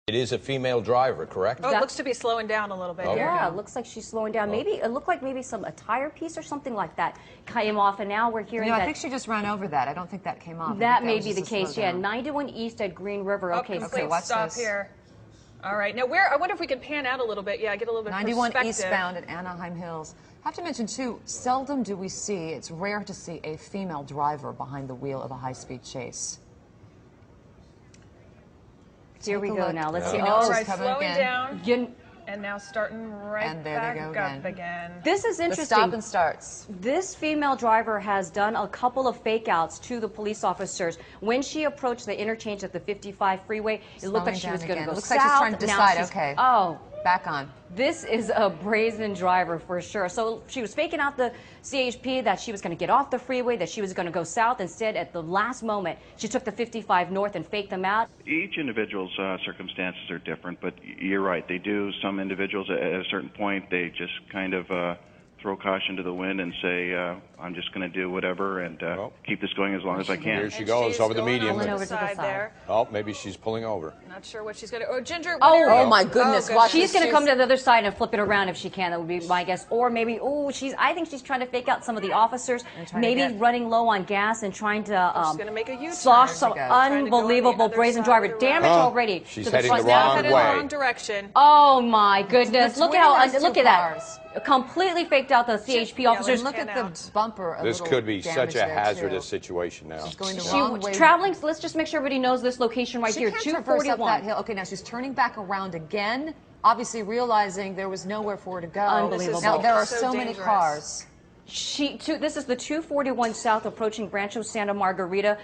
It is a female driver, correct? Oh, it looks to be slowing down a little bit. Yeah, it looks like she's slowing down. Maybe it looked like maybe a tire piece or something like that came off, and now we're hearing that. I think she just ran over that. I don't think that came off. That may be the case. Yeah, 91 East at Green River. Okay, watch stop this. Here. All right, now I wonder if we can pan out a little bit. Yeah, get a little bit 91 perspective. eastbound at Anaheim Hills. I have to mention too, seldom do we see, it's rare to see a female driver behind the wheel of a high-speed chase. Here we go now. Let's see. All right, slowing down. And now starting back up again. This is interesting. The stop and starts. This female driver has done a couple of fake-outs to the police officers. When she approached the interchange at the 55 freeway, it looked like she was going to go south. Looks like she's trying to decide, okay. Oh. Back on. This is a brazen driver for sure. So she was faking out the CHP that she was going to get off the freeway, that she was going to go south. Instead, at the last moment, she took the 55 north and faked them out. Each individual's circumstances are different, but you're right. They do. Some individuals at a certain point, they just kind of throw caution to the wind and say, I'm just going to do whatever and keep this going as long as I can. Here she goes over the median. Over to the side. Oh, maybe she's pulling over. Not sure what she's going to. Oh, Ginger. Oh my goodness! Watch she's going to come to the other side and flip it around if she can. That would be my guess. Or maybe, I think she's trying to fake out some of the officers. Maybe running low on gas and trying to she's going to make a U-turn. slosh some unbelievable brazen driver. Damage already. She's heading the wrong direction. Oh my goodness! Look at that. Completely faked out the CHP officers. Look at the bumper. This could be such a hazardous situation now. She's going the wrong way. Traveling, so let's just make sure everybody knows this location right here, 241. Up that hill. Okay, now she's turning back around again, obviously realizing there was nowhere for her to go. Unbelievable. Now there are so many cars. This is the 241 south approaching Rancho Santa Margarita.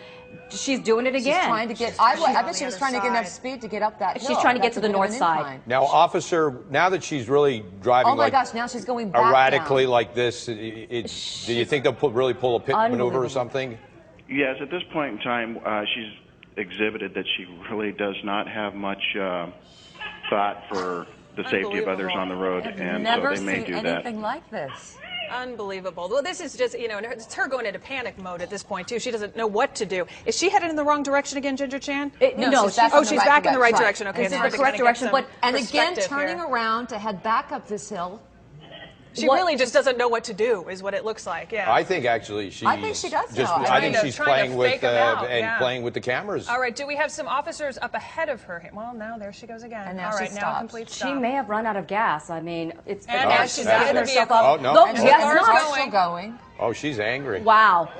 She's doing it again. She's trying to get. I bet she was trying to get enough speed to get up that hill. She's trying to get to the north side. Now, officer, now that she's really driving, oh my gosh, now she's going back erratically down. Like this, do you think they'll really pull a pit maneuver or something? Yes, at this point in time, she's exhibited that she really does not have much thought for the safety of others on the road, and so they may do that. Never seen anything like this. Unbelievable. Well, this is just, it's her going into panic mode at this point, too. She doesn't know what to do. Is she headed in the wrong direction again, Ginger Chan? No, she's back in the right direction. Okay, this is the correct direction. And again, turning around to head back up this hill. She really just doesn't know what to do, is what it looks like. Yeah. I think actually she. I think she does know. I think she's playing with playing with the cameras. All right. Do we have some officers up ahead of her? Well, now there she goes again. And now all right, she now stops. complete stop. She may have run out of gas. I mean, it's. And now she's getting herself up. Oh no! She's still going. Oh, she's angry. Wow.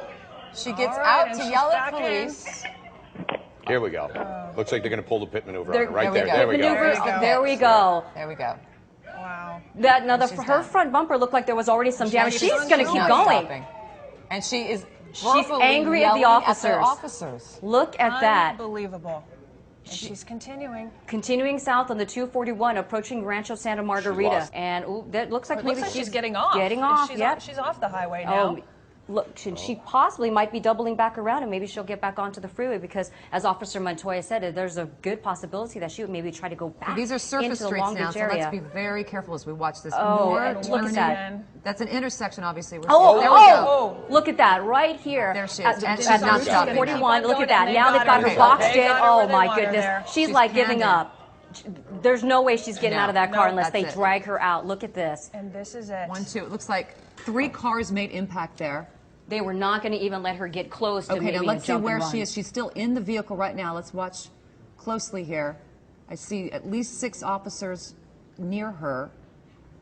She gets out to yell at police. Here we go. Looks like they're going to pull the pit maneuver on her. Right there. there we go. There we go. There we go. Wow. Her front bumper looked like there was already some damage. She's going to keep going. Stopping. And she's angry at the officers. Look at that. Unbelievable. And she's continuing. Continuing south on the 241, approaching Rancho Santa Margarita. And that looks like maybe she's getting off. She's off the highway now. Look, she possibly might be doubling back around, and maybe she'll get back onto the freeway because, as Officer Montoya said, there's a good possibility that she would maybe try to go back These are surface into the streets Long now, Beach so area. let's be very careful as we watch this. Look at that. That's an intersection, obviously. There we go. Look at that, right here. There she is. And she's not stopping. 41, look at that. Now they've got her boxed in. Oh, my goodness. She's like giving up. There's no way she's getting out of that car unless they drag her out. Look at this. And this is it. 1, 2. It looks like 3 cars made impact there. They were not going to even let her get close to now let's see where she is. She's still in the vehicle right now. Let's watch closely here. I see at least 6 officers near her,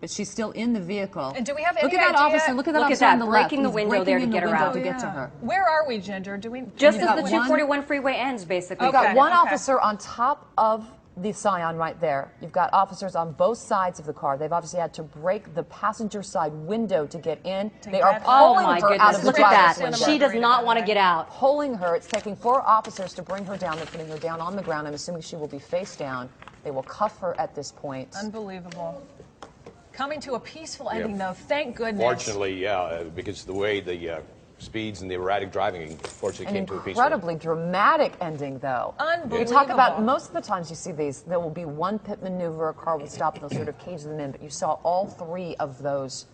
but she's still in the vehicle. And do we have any Look at that officer. Look at that officer on the left. Breaking the window there to get her out. To get to her. Where are we, Ginger? Do we just as the 241 freeway ends, basically? We've got one officer on top of the Scion right there. You've got officers on both sides of the car. They've obviously had to break the passenger side window to get in. They are pulling her out of the Look at that. She does not want to get out. Pulling her. It's taking 4 officers to bring her down. They're putting her down on the ground. I'm assuming she will be face down. They will cuff her at this point. Unbelievable. Coming to a peaceful ending, though. Thank goodness. Fortunately, yeah, because the way the speeds and the erratic driving, unfortunately, came to a peaceful. Incredibly dramatic ending, though. Unbelievable. You talk about most of the times you see these, there will be one pit maneuver, a car will stop, and they'll sort of cage them in. But you saw all 3 of those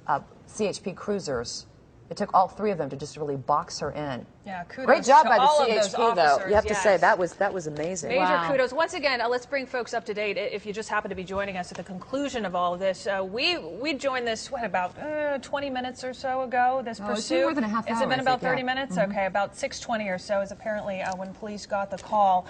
CHP cruisers It took all three of them to just really box her in. Yeah, kudos Great job to by the all of those CHP, though. officers, You have to say yes. that was amazing. Major Wow. kudos. Once again, let's bring folks up to date. If you just happen to be joining us at the conclusion of all of this, we joined this, what, about 20 minutes or so ago, this Oh, it's pursuit? been more than a half Has hour, it been I about think, 30 yeah. minutes? Okay, about 6:20 or so is apparently when police got the call.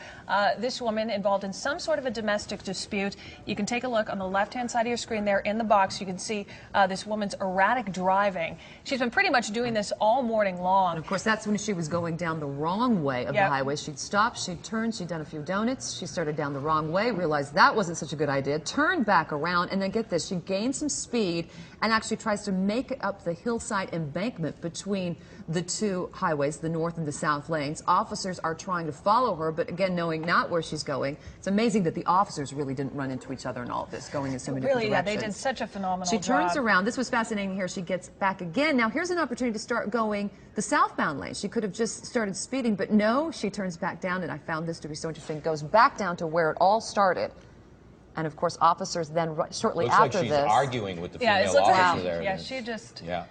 This woman involved in some sort of a domestic dispute. You can take a look on the left-hand side of your screen there in the box. You can see this woman's erratic driving. She's been pretty much doing this all morning long. Of course, that's when she was going down the wrong way of Yep. the highway. She'd stopped, she'd turned, she'd done a few donuts, she started down the wrong way, realized that wasn't such a good idea, turned back around, and then get this, she gained some speed and actually tries to make it up the hillside embankment between the two highways, the north and the south lanes. Officers are trying to follow her, but again, knowing not where she's going. It's amazing that the officers really didn't run into each other in all of this, going in so many different Really, yeah, directions. they did such a phenomenal She turns job. around. This was fascinating here. She gets back again. Now, here's an opportunity to start going the southbound lane. She could have just started speeding, but no, she turns back down, and I found this to be so interesting, goes back down to where it all started. And, of course, officers then, shortly Looks like after she's this... arguing with the Yeah, female it looks officer like there. yeah, she just. Yeah.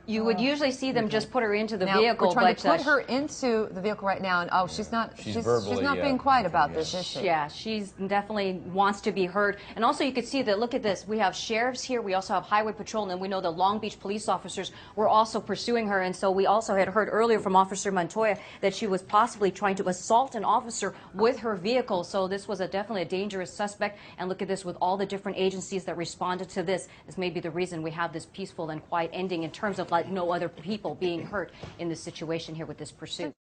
You would usually see them just put her into the Now, vehicle, we're trying but to put her into the vehicle right now, and she's not verbally, not being quiet about this, is she? yeah, she's definitely wants to be heard. And also you could see that, look at this, we have sheriffs here, we also have highway patrol, and we know the Long Beach police officers were also pursuing her. And so we also had heard earlier from Officer Montoya that she was possibly trying to assault an officer with her vehicle. So this was definitely a dangerous suspect. And look at this, with all the different agencies that responded to this, this may be the reason we have this peaceful and quiet ending in terms of like no other people being hurt in this situation here with this pursuit.